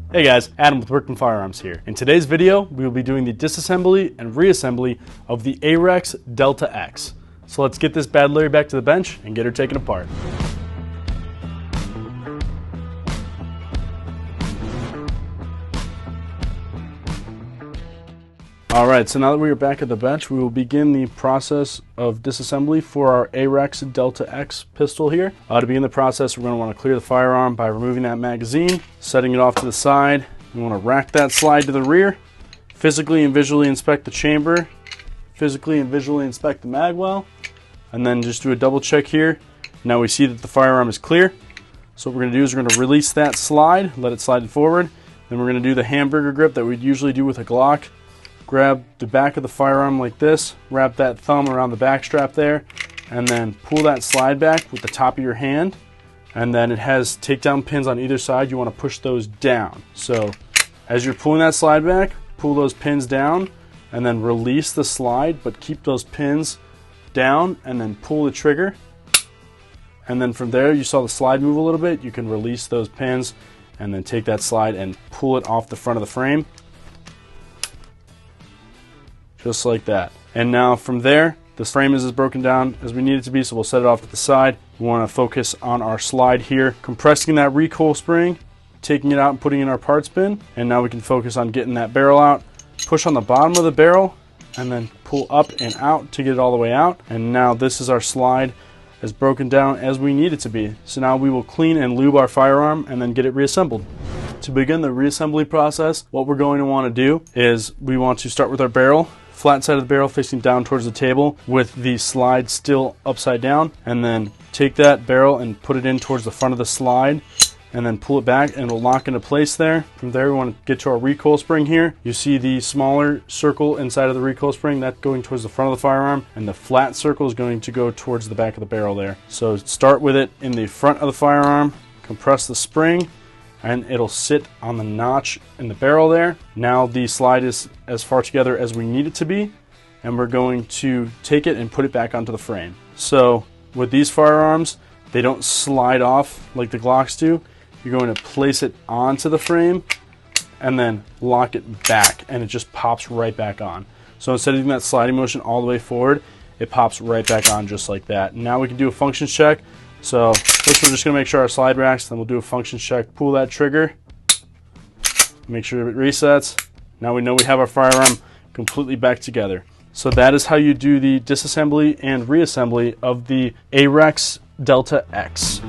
Hey guys, Adam with Workman Firearms here. In today's video, we will be doing the disassembly and reassembly of the Arex Delta X. So let's get this bad Larry back to the bench and get her taken apart. Alright, so now that we are back at the bench, we will begin the process of disassembly for our Arex Delta X pistol here. To begin the process, we're going to want to clear the firearm by removing that magazine, setting it off to the side. We want to rack that slide to the rear, physically and visually inspect the chamber, physically and visually inspect the mag well, and then just do a double check here. Now we see that the firearm is clear. So what we're going to do is we're going to release that slide, let it slide forward. Then we're going to do the Hamburger Grip that we'd usually do with a Glock. Grab the back of the firearm like this, wrap that thumb around the back strap there, and then pull that slide back with the top of your hand. And then it has takedown pins on either side. You want to push those down. So as you're pulling that slide back, pull those pins down and then release the slide, but keep those pins down and then pull the trigger. And then from there, you saw the slide move a little bit. You can release those pins and then take that slide and pull it off the front of the frame. Just like that. And now from there, the frame is as broken down as we need it to be, so we'll set it off to the side. We want to focus on our slide here, compressing that recoil spring, taking it out and putting in our parts bin. And now we can focus on getting that barrel out. Push on the bottom of the barrel and then pull up and out to get it all the way out. And now this is our slide as broken down as we need it to be. So now we will clean and lube our firearm and then get it reassembled. To begin the reassembly process, what we're going to want to do is we want to start with our barrel, flat side of the barrel facing down towards the table with the slide still upside down, and then take that barrel and put it in towards the front of the slide and then pull it back and it'll lock into place there. From there we want to get to our recoil spring here. You see the smaller circle inside of the recoil spring, that's going towards the front of the firearm, and the flat circle is going to go towards the back of the barrel there. So start with it in the front of the firearm, compress the spring, and it'll sit on the notch in the barrel there. Now the slide is as far together as we need it to be, and we're going to take it and put it back onto the frame. So with these firearms, they don't slide off like the Glocks do. You're going to place it onto the frame and then lock it back, and it just pops right back on. So instead of doing that sliding motion all the way forward, it pops right back on just like that. Now we can do a functions check. So first we're just going to make sure our slide racks, then we'll do a function check. Pull that trigger, make sure it resets. Now we know we have our firearm completely back together. So that is how you do the disassembly and reassembly of the Arex Delta X.